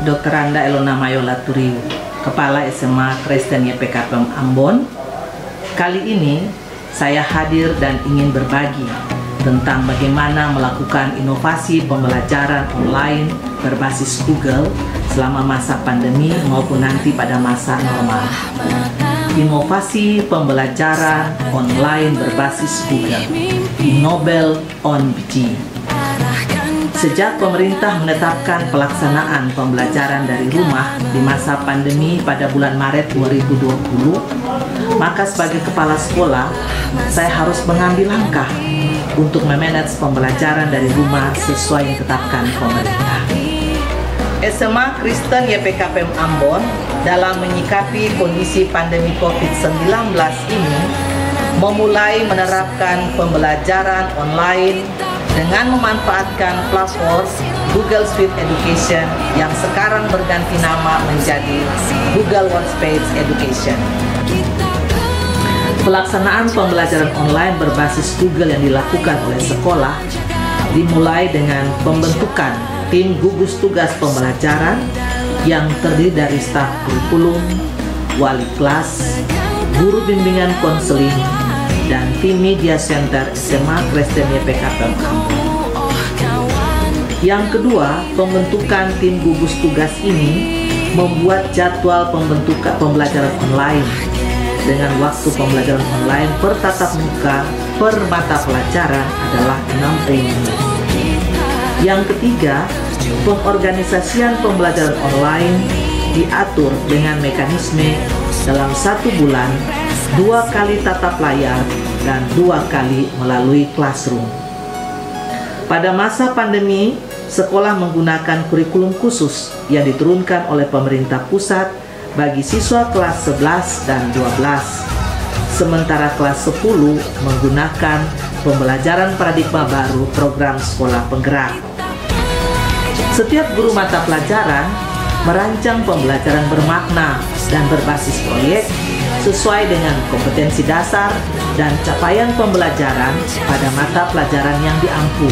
Dr. Randa Elona Mayola Turiu, Kepala SMA Kristen YPKPM Ambon. Kali ini saya hadir dan ingin berbagi tentang bagaimana melakukan inovasi pembelajaran online berbasis Google selama masa pandemi maupun nanti pada masa normal. Inovasi pembelajaran online berbasis Google, Innobel on G. Sejak pemerintah menetapkan pelaksanaan pembelajaran dari rumah di masa pandemi pada bulan Maret 2020, maka sebagai kepala sekolah, saya harus mengambil langkah untuk memanage pembelajaran dari rumah sesuai yang ditetapkan pemerintah. SMA Kristen YPKPM Ambon dalam menyikapi kondisi pandemi COVID-19 ini memulai menerapkan pembelajaran online dengan memanfaatkan platform Google Suite Education yang sekarang berganti nama menjadi Google Workspace Education. Pelaksanaan pembelajaran online berbasis Google yang dilakukan oleh sekolah dimulai dengan pembentukan tim gugus tugas pembelajaran yang terdiri dari staf kurikulum, wali kelas, guru bimbingan konseling, dan tim media center SMA Kristen YPKPM Ambon. Yang kedua, pembentukan tim gugus tugas ini membuat jadwal pembelajaran online dengan waktu pembelajaran online per tatap muka per mata pelajaran adalah 60 menit. Yang ketiga, pengorganisasian pembelajaran online diatur dengan mekanisme dalam 1 bulan 2 kali tatap layar dan 2 kali melalui classroom. Pada masa pandemi, sekolah menggunakan kurikulum khusus yang diturunkan oleh pemerintah pusat bagi siswa kelas 11 dan 12. Sementara kelas 10 menggunakan pembelajaran paradigma baru program sekolah penggerak. Setiap guru mata pelajaran merancang pembelajaran bermakna dan berbasis proyek sesuai dengan kompetensi dasar dan capaian pembelajaran pada mata pelajaran yang diampu.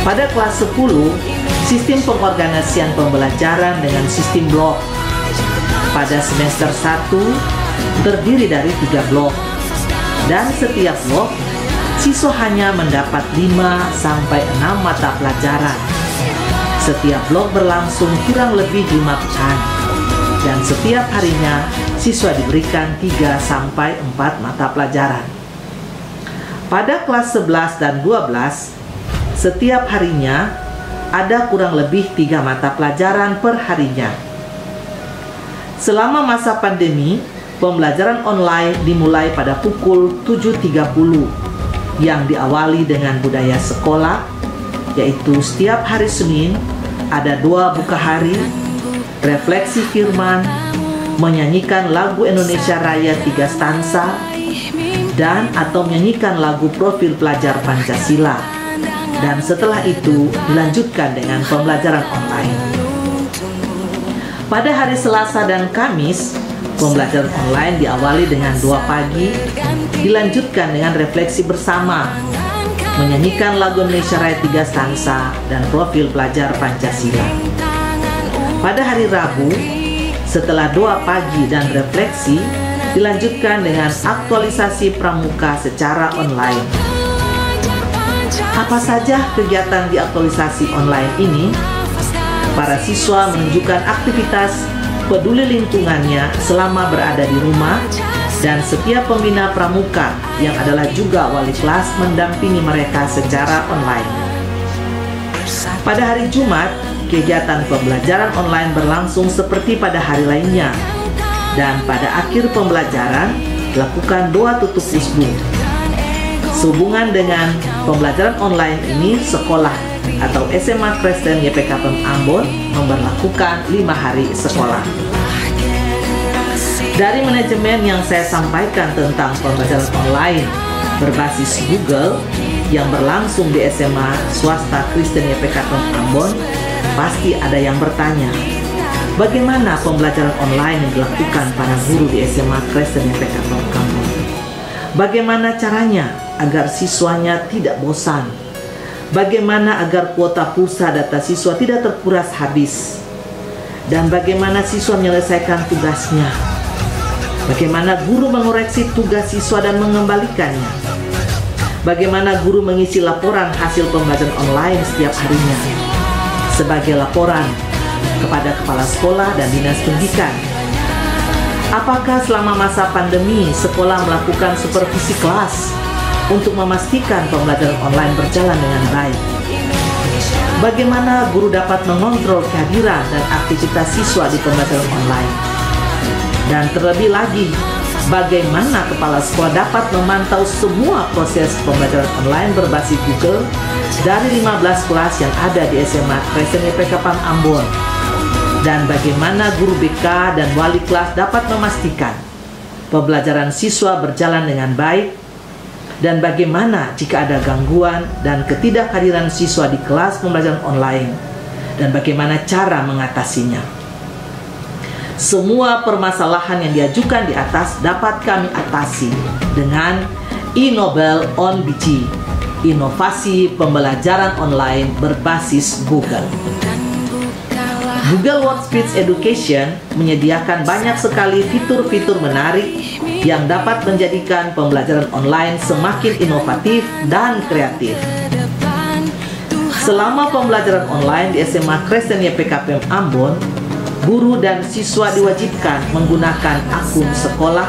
Pada kelas 10, sistem pengorganisasian pembelajaran dengan sistem blok. Pada semester 1, terdiri dari 3 blok. Dan setiap blok, siswa hanya mendapat 5-6 mata pelajaran. Setiap blok berlangsung kurang lebih 5 pekan. Dan setiap harinya siswa diberikan 3-4 mata pelajaran. Pada kelas 11 dan 12, setiap harinya ada kurang lebih 3 mata pelajaran per harinya. Selama masa pandemi, pembelajaran online dimulai pada pukul 7.30 yang diawali dengan budaya sekolah, yaitu setiap hari Senin ada 2 buka hari, refleksi firman, menyanyikan lagu Indonesia Raya 3 stansa, dan atau menyanyikan lagu profil pelajar Pancasila. Dan setelah itu dilanjutkan dengan pembelajaran online. Pada hari Selasa dan Kamis, pembelajaran online diawali dengan 2 pagi, dilanjutkan dengan refleksi bersama, menyanyikan lagu Indonesia Raya 3 stansa, dan profil pelajar Pancasila. Pada hari Rabu, setelah 2 pagi dan refleksi, dilanjutkan dengan aktualisasi pramuka secara online. Apa saja kegiatan di aktualisasi online ini? Para siswa menunjukkan aktivitas peduli lingkungannya selama berada di rumah, dan setiap pembina pramuka yang adalah juga wali kelas mendampingi mereka secara online. Pada hari Jumat, kegiatan pembelajaran online berlangsung seperti pada hari lainnya, dan pada akhir pembelajaran dilakukan doa tutup usbu. Sehubungan dengan pembelajaran online ini, sekolah atau SMA Kristen YPKPM Ambon memberlakukan 5 hari sekolah. Dari manajemen yang saya sampaikan tentang pembelajaran online berbasis Google yang berlangsung di SMA swasta Kristen YPKPM Ambon, pasti ada yang bertanya, bagaimana pembelajaran online yang dilakukan para guru di SMA Kristen YPKPM Ambon? Bagaimana caranya agar siswanya tidak bosan? Bagaimana agar kuota pulsa data siswa tidak terkuras habis? dan bagaimana siswa menyelesaikan tugasnya. Bagaimana guru mengoreksi tugas siswa dan mengembalikannya. Bagaimana guru mengisi laporan hasil pembelajaran online setiap harinya sebagai laporan kepada kepala sekolah dan dinas pendidikan. Apakah selama masa pandemi sekolah melakukan supervisi kelas untuk memastikan pembelajaran online berjalan dengan baik? Bagaimana guru dapat mengontrol kehadiran dan aktivitas siswa di pembelajaran online? Dan terlebih lagi, bagaimana kepala sekolah dapat memantau semua proses pembelajaran online berbasis Google dari 15 kelas yang ada di SMA Kristen YPK PAM Ambon? Dan bagaimana guru BK dan wali kelas dapat memastikan pembelajaran siswa berjalan dengan baik? Dan bagaimana jika ada gangguan dan ketidakhadiran siswa di kelas pembelajaran online? Dan bagaimana cara mengatasinya? Semua permasalahan yang diajukan di atas dapat kami atasi dengan iNobel on BG, inovasi pembelajaran online berbasis Google. Google Workspace Education menyediakan banyak sekali fitur-fitur menarik yang dapat menjadikan pembelajaran online semakin inovatif dan kreatif. Selama pembelajaran online di SMA Kristen YPK PAM Ambon, guru dan siswa diwajibkan menggunakan akun sekolah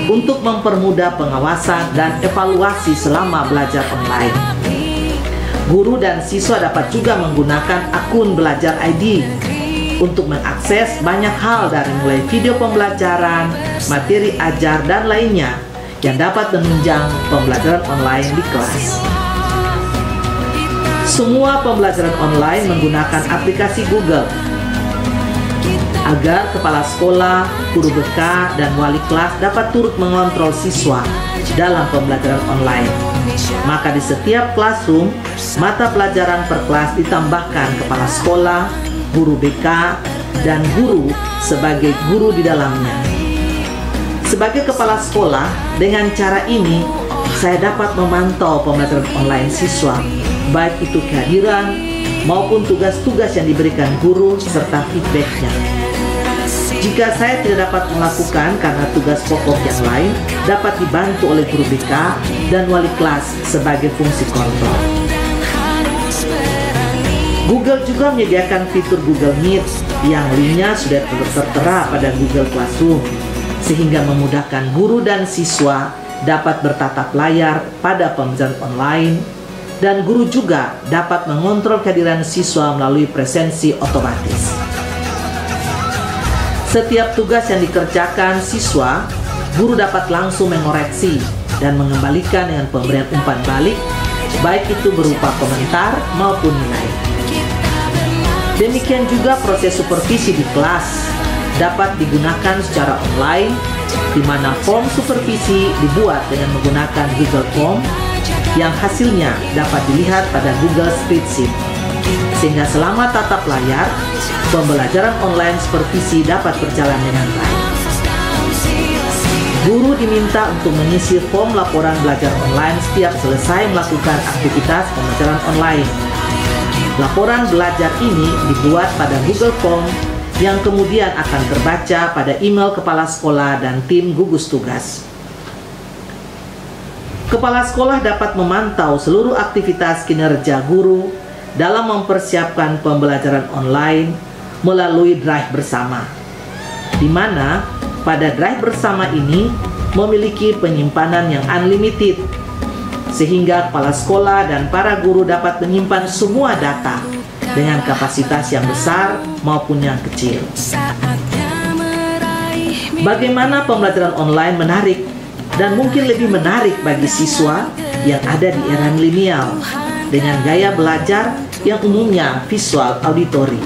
untuk mempermudah pengawasan dan evaluasi selama belajar online. Guru dan siswa dapat juga menggunakan akun Belajar ID untuk mengakses banyak hal dari mulai video pembelajaran, materi ajar, dan lainnya yang dapat menunjang pembelajaran online di kelas. Semua pembelajaran online menggunakan aplikasi Google agar kepala sekolah, guru BK, dan wali kelas dapat turut mengontrol siswa dalam pembelajaran online. Maka di setiap classroom, mata pelajaran per kelas ditambahkan kepala sekolah, guru BK, dan guru sebagai guru di dalamnya. Sebagai kepala sekolah, dengan cara ini saya dapat memantau pembelajaran online siswa, baik itu kehadiran maupun tugas-tugas yang diberikan guru serta feedbacknya. Jika saya tidak dapat melakukan karena tugas pokok yang lain, dapat dibantu oleh guru BK dan wali kelas sebagai fungsi kontrol. Google juga menyediakan fitur Google Meet yang linknya sudah tertera pada Google Classroom, sehingga memudahkan guru dan siswa dapat bertatap layar pada pembelajaran online, dan guru juga dapat mengontrol kehadiran siswa melalui presensi otomatis. Setiap tugas yang dikerjakan siswa, guru dapat langsung mengoreksi dan mengembalikan dengan pemberian umpan balik, baik itu berupa komentar maupun nilai. Demikian juga proses supervisi di kelas dapat digunakan secara online, di mana form supervisi dibuat dengan menggunakan Google Form yang hasilnya dapat dilihat pada Google Spreadsheet. Sehingga selama tatap layar, pembelajaran online supervisi dapat berjalan dengan baik. Guru diminta untuk mengisi form laporan belajar online setiap selesai melakukan aktivitas pembelajaran online. Laporan belajar ini dibuat pada Google Form yang kemudian akan terbaca pada email kepala sekolah dan tim gugus tugas. Kepala sekolah dapat memantau seluruh aktivitas kinerja guru dalam mempersiapkan pembelajaran online melalui Drive bersama, di mana pada Drive bersama ini memiliki penyimpanan yang unlimited, sehingga kepala sekolah dan para guru dapat menyimpan semua data dengan kapasitas yang besar maupun yang kecil. Bagaimana pembelajaran online menarik dan mungkin lebih menarik bagi siswa yang ada di era milenial dengan gaya belajar yang umumnya visual auditory.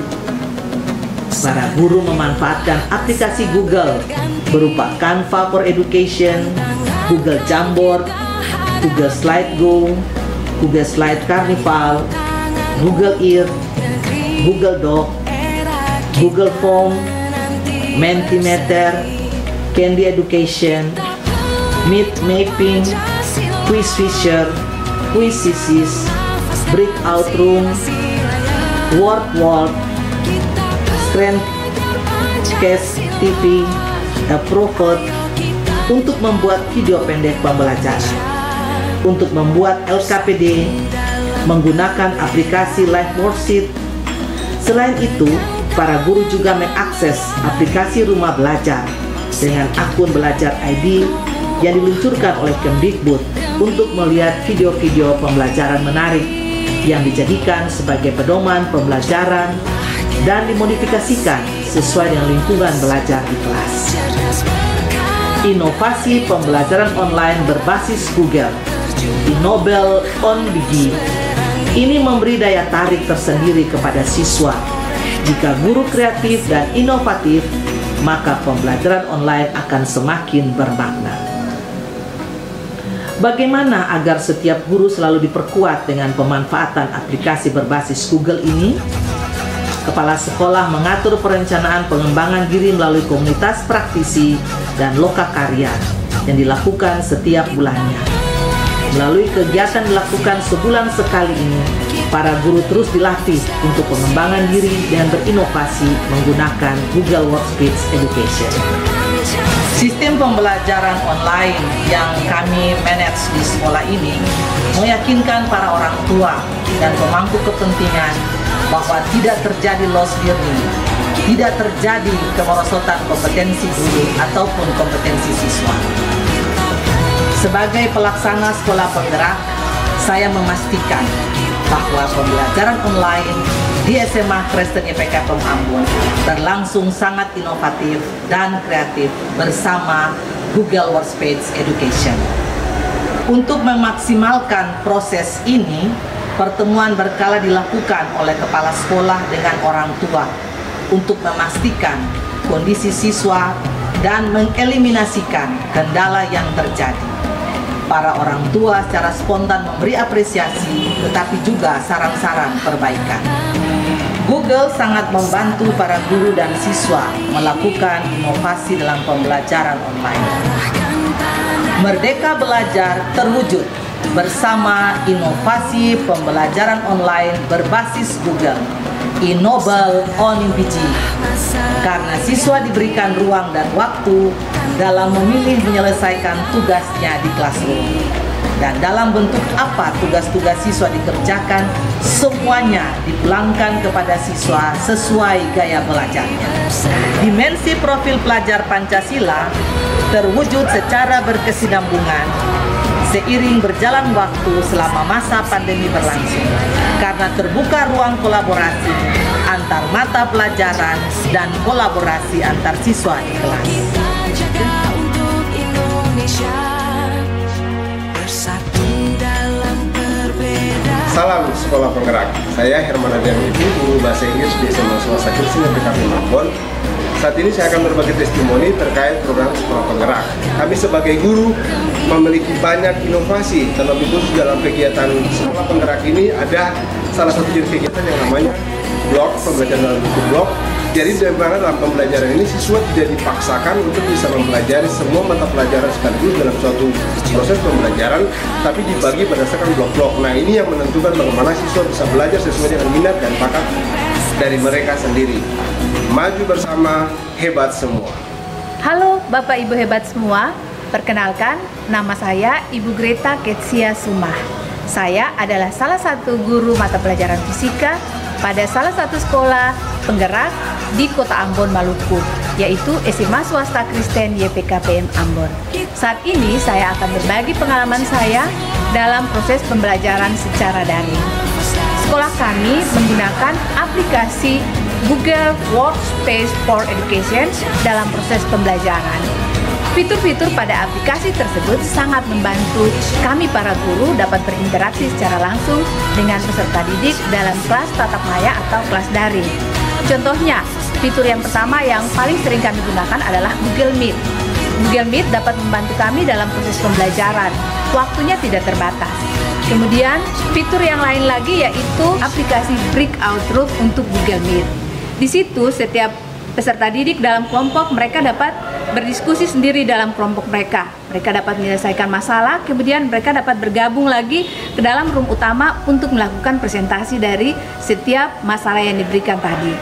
Para guru memanfaatkan aplikasi Google berupa Canva for Education, Google Jamboard, Google Slide Go, Google Slide Carnival, Google Earth, Google Doc, Google Form, Mentimeter, Candy Education, Meet Mapping, Quizfisher, Quizizz, Breakout Room, Word Walk, Strength Broadcast TV, Provot untuk membuat video pendek pembelajaran. Untuk membuat LKPD menggunakan aplikasi Live Worksheet. Selain itu, para guru juga mengakses aplikasi Rumah Belajar dengan akun Belajar ID yang diluncurkan oleh Kemdikbud untuk melihat video-video pembelajaran menarik yang dijadikan sebagai pedoman pembelajaran dan dimodifikasikan sesuai dengan lingkungan belajar di kelas. Inovasi pembelajaran online berbasis Google, Innobel on Digi, ini memberi daya tarik tersendiri kepada siswa. Jika guru kreatif dan inovatif, maka pembelajaran online akan semakin bermakna. Bagaimana agar setiap guru selalu diperkuat dengan pemanfaatan aplikasi berbasis Google ini? Kepala sekolah mengatur perencanaan pengembangan diri melalui komunitas praktisi dan lokakarya yang dilakukan setiap bulannya. Melalui kegiatan dilakukan sebulan sekali ini, para guru terus dilatih untuk pengembangan diri dan berinovasi menggunakan Google Workspace Education. Sistem pembelajaran online yang kami manage di sekolah ini meyakinkan para orang tua dan pemangku kepentingan bahwa tidak terjadi loss learning, tidak terjadi kemerosotan kompetensi guru ataupun kompetensi siswa. Sebagai pelaksana sekolah penggerak, saya memastikan bahwa pembelajaran online di SMA Kristen YPK PEM Ambon berlangsung sangat inovatif dan kreatif bersama Google Workspace Education. Untuk memaksimalkan proses ini, pertemuan berkala dilakukan oleh kepala sekolah dengan orang tua untuk memastikan kondisi siswa dan mengeliminasikan kendala yang terjadi. Para orang tua secara spontan memberi apresiasi, tetapi juga saran-saran perbaikan. Google sangat membantu para guru dan siswa melakukan inovasi dalam pembelajaran online. Merdeka Belajar terwujud bersama inovasi pembelajaran online berbasis Google, Innobel on Digi, karena siswa diberikan ruang dan waktu dalam memilih menyelesaikan tugasnya di classroom. Dan dalam bentuk apa tugas-tugas siswa dikerjakan, semuanya dipulangkan kepada siswa sesuai gaya belajarnya. Dimensi profil pelajar Pancasila terwujud secara berkesinambungan seiring berjalan waktu selama masa pandemi berlangsung, karena terbuka ruang kolaborasi antar mata pelajaran dan kolaborasi antar siswa di kelas. Salam Sekolah Penggerak. Saya Herman Adianudi, guru bahasa Inggris di SMA Swasta Kristen YPK PEM Ambon. Saat ini saya akan berbagi testimoni terkait program Sekolah Penggerak. Kami sebagai guru memiliki banyak inovasi, terlebih khusus dalam kegiatan Sekolah Penggerak ini ada salah satu jenis kegiatan yang namanya blog, pembelajaran dalam bentuk blog. Jadi dalam pembelajaran ini siswa tidak dipaksakan untuk bisa mempelajari semua mata pelajaran sekaligus dalam suatu proses pembelajaran, tapi dibagi berdasarkan blok-blok. Nah, ini yang menentukan bagaimana siswa bisa belajar sesuai dengan minat dan bakat dari mereka sendiri. Maju bersama, hebat semua. Halo Bapak Ibu hebat semua, perkenalkan nama saya Ibu Greta Ketsia Sumah. Saya adalah salah satu guru mata pelajaran fisika pada salah satu sekolah penggerak di Kota Ambon, Maluku, yaitu SMA Swasta Kristen YPK PEM Ambon. Saat ini saya akan berbagi pengalaman saya dalam proses pembelajaran secara daring. Sekolah kami menggunakan aplikasi Google Workspace for Education dalam proses pembelajaran. Fitur-fitur pada aplikasi tersebut sangat membantu kami para guru dapat berinteraksi secara langsung dengan peserta didik dalam kelas tatap maya atau kelas daring. Contohnya, fitur yang pertama yang paling sering kami gunakan adalah Google Meet. Google Meet dapat membantu kami dalam proses pembelajaran. Waktunya tidak terbatas. Kemudian, fitur yang lain lagi yaitu aplikasi Breakout Room untuk Google Meet. Di situ, setiap peserta didik dalam kelompok mereka dapat berdiskusi sendiri dalam kelompok mereka. Mereka dapat menyelesaikan masalah, kemudian mereka dapat bergabung lagi ke dalam room utama untuk melakukan presentasi dari setiap masalah yang diberikan tadi.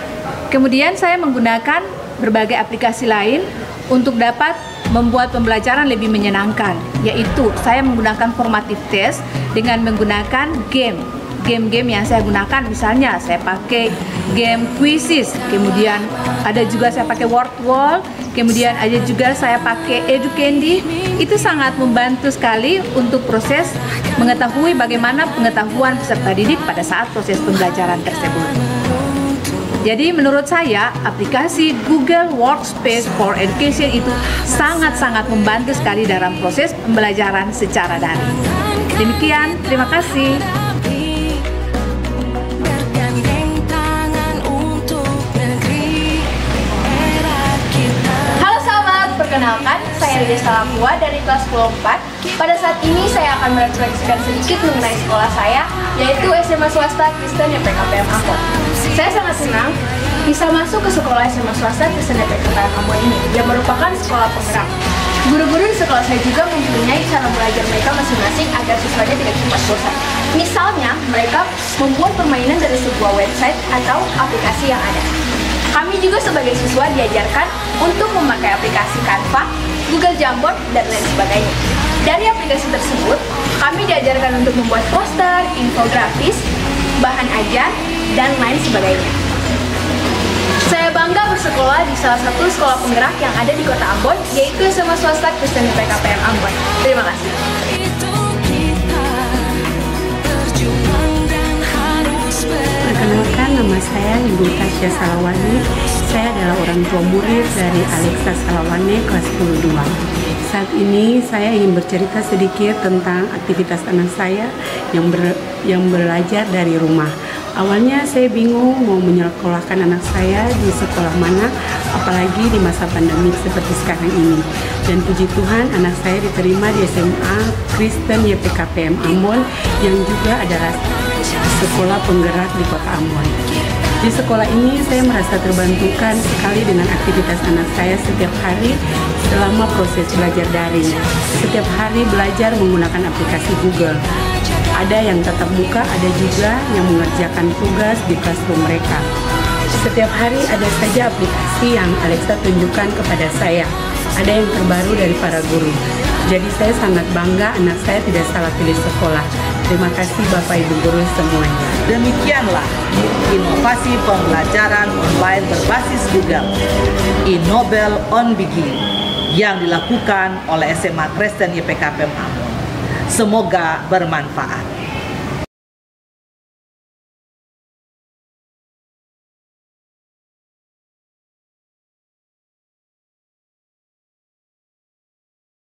Kemudian saya menggunakan berbagai aplikasi lain untuk dapat membuat pembelajaran lebih menyenangkan, yaitu saya menggunakan formative test dengan menggunakan game-game yang saya gunakan. Misalnya saya pakai game quizzes, kemudian ada juga saya pakai word wall, kemudian ada juga saya pakai Educandy. Itu sangat membantu sekali untuk proses mengetahui bagaimana pengetahuan peserta didik pada saat proses pembelajaran tersebut. Jadi menurut saya aplikasi Google Workspace for Education itu sangat-sangat membantu sekali dalam proses pembelajaran secara daring. Demikian, terima kasih. Perkenalkan, saya Lydia Salakua dari kelas 10 4. Pada saat ini saya akan merefleksikan sedikit mengenai sekolah saya, yaitu SMA swasta Kristen YPKPM Ambon. Saya sangat senang bisa masuk ke sekolah SMA swasta Kristen YPKPM Ambon ini, yang merupakan sekolah penggerak. Guru-guru di sekolah saya juga mempunyai cara belajar mereka masing-masing agar siswanya tidak cepat bosan. Misalnya, mereka membuat permainan dari sebuah website atau aplikasi yang ada. Kami juga sebagai siswa diajarkan untuk memakai aplikasi Canva, Google Jamboard, dan lain sebagainya. Dari aplikasi tersebut, kami diajarkan untuk membuat poster, infografis, bahan ajar, dan lain sebagainya. Saya bangga bersekolah di salah satu sekolah penggerak yang ada di Kota Ambon, yaitu SMA swasta Kristen YPKPM Ambon. Terima kasih. Perkenalkan, nama saya Ibu Tasya Salawani. Saya adalah orang tua murid dari Alexa Salawane kelas 10 2. Saat ini saya ingin bercerita sedikit tentang aktivitas anak saya yang belajar dari rumah. Awalnya saya bingung mau menyekolahkan anak saya di sekolah mana, apalagi di masa pandemi seperti sekarang ini. Dan puji Tuhan, anak saya diterima di SMA Kristen YPKPM Ambon yang juga adalah sekolah penggerak di Kota Ambon. Di sekolah ini saya merasa terbantukan sekali dengan aktivitas anak saya setiap hari selama proses belajar daring. Setiap hari belajar menggunakan aplikasi Google. Ada yang tatap muka, ada juga yang mengerjakan tugas di classroom mereka. Setiap hari ada saja aplikasi yang Alexa tunjukkan kepada saya. Ada yang terbaru dari para guru. Jadi saya sangat bangga anak saya tidak salah pilih sekolah. Terima kasih Bapak Ibu guru semuanya. Demikianlah inovasi pembelajaran online berbasis Google, Innobel on Begin, yang dilakukan oleh SMA Kristen YPKPM Ambon. Semoga bermanfaat.